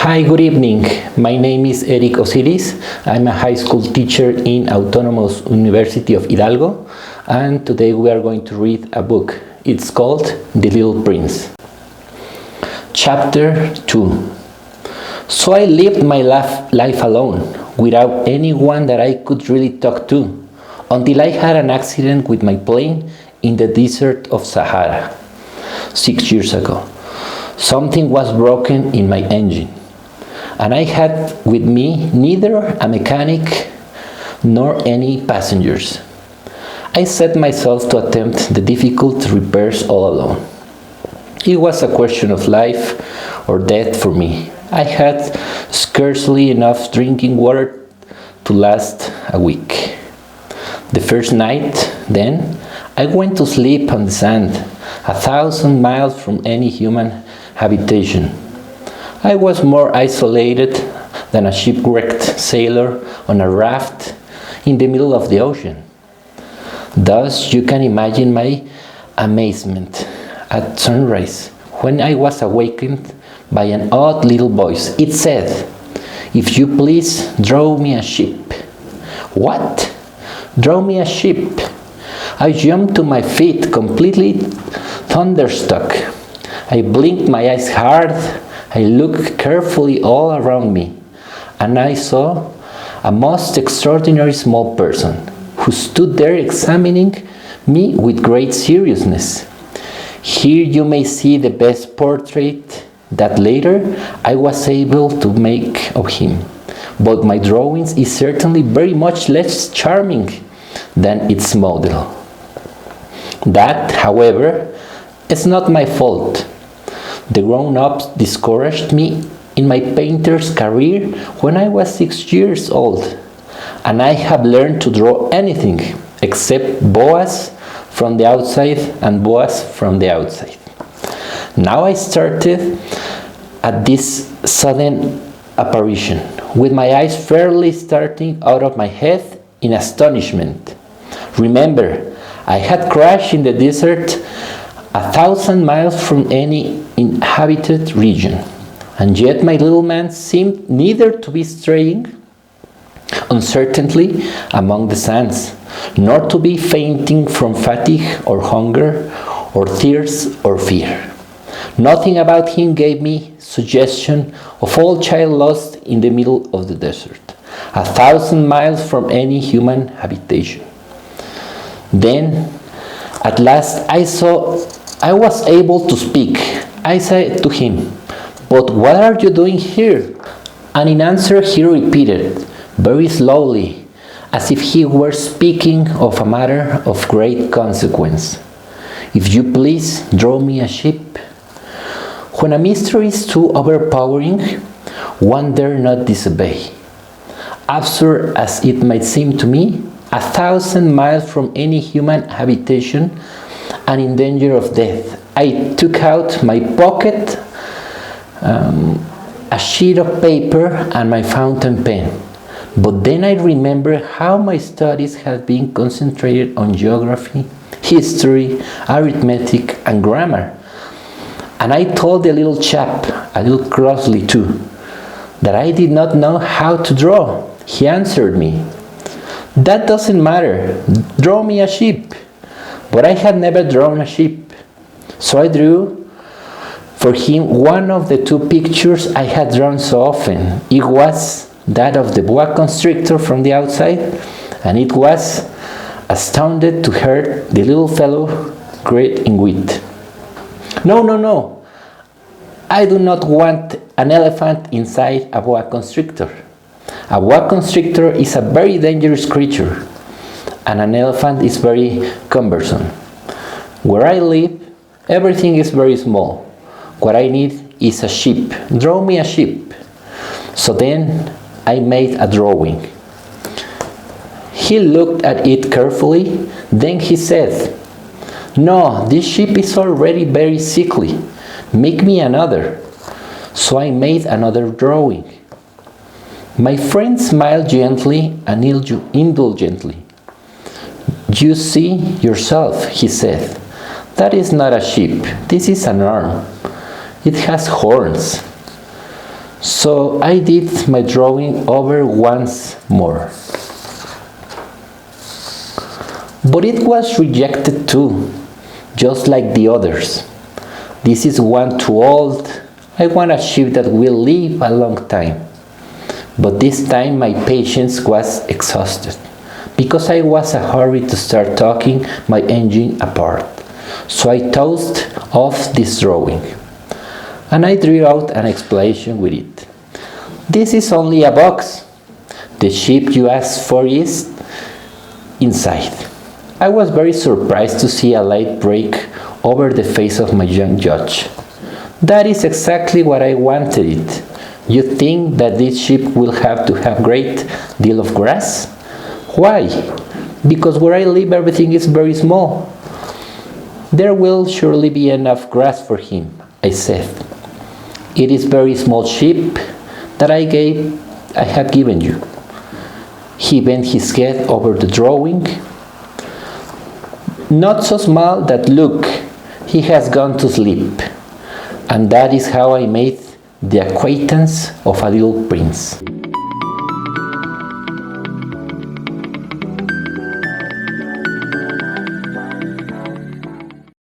Hi, good evening. My name is Eric Osiris. I'm a high school teacher in Autonomous University of Hidalgo, and today we are going to read a book. It's called The Little Prince. Chapter 2. So I lived my life alone, without anyone that I could really talk to, until I had an accident with my plane in the desert of Sahara 6 years ago. Something was broken in my engine, and I had with me neither a mechanic nor any passengers. I set myself to attempt the difficult repairs all alone. It was a question of life or death for me. I had scarcely enough drinking water to last a week. The first night, then, I went to sleep on the sand, 1,000 miles from any human habitation. I was more isolated than a shipwrecked sailor on a raft in the middle of the ocean. Thus, you can imagine my amazement at sunrise when I was awakened by an odd little voice. It said, "If you please, draw me a ship." What? Draw me a ship? I jumped to my feet, completely thunderstruck. I blinked my eyes hard. I looked carefully all around me, and I saw a most extraordinary small person who stood there examining me with great seriousness. Here you may see the best portrait that later I was able to make of him, but my drawings is certainly very much less charming than its model. That, however, is not my fault. The grown-ups discouraged me in my painter's career when I was 6 years old, and I have learned to draw anything except boas from the outside and boas from the outside. Now I started at this sudden apparition, with my eyes fairly starting out of my head in astonishment. Remember, I had crashed in the desert 1,000 miles from any inhabited region, and yet my little man seemed neither to be straying uncertainly among the sands, nor to be fainting from fatigue or hunger or thirst or fear. Nothing about him gave me suggestion of all child lost in the middle of the desert, 1,000 miles from any human habitation. Then, at last, I was able to speak. I said to him, "But what are you doing here?" And in answer he repeated, very slowly, as if he were speaking of a matter of great consequence, "If you please, draw me a ship." When a mystery is too overpowering, one dare not disobey. Absurd as it might seem to me, 1,000 miles from any human habitation and in danger of death, I took out my pocket, a sheet of paper and my fountain pen. But then I remembered how my studies had been concentrated on geography, history, arithmetic, and grammar. And I told the little chap, a little crossly too, that I did not know how to draw. He answered me, "That doesn't matter, draw me a ship." But I had never drawn a ship, so I drew for him one of the two pictures I had drawn so often. It was that of the boa constrictor from the outside, and it was astounded to hear the little fellow great in wit. No, I do not want an elephant inside a boa constrictor. A boa constrictor is a very dangerous creature, and an elephant is very cumbersome. Where I live, everything is very small. What I need is a ship. Draw me a ship. So then I made a drawing. He looked at it carefully, then he said, "No, this ship is already very sickly. Make me another." So I made another drawing. My friend smiled gently and indulgently. "You see yourself," he said. "That is not a ship. This is an arm. It has horns." So I did my drawing over once more. But it was rejected too, just like the others. This is one too old. I want a ship that will live a long time. But this time my patience was exhausted, because I was in a hurry to start talking my engine apart. So I tossed off this drawing, and I drew out an explanation with it. This is only a box. The ship you asked for is inside. I was very surprised to see a light break over the face of my young judge. That is exactly what I wanted it. You think that this ship will have to have great deal of grass? Why? Because where I live everything is very small. There will surely be enough grass for him, I said. It is very small ship that I have given you. He bent his head over the drawing. Not so small that look, he has gone to sleep. And that is how I made the acquaintance of a little prince.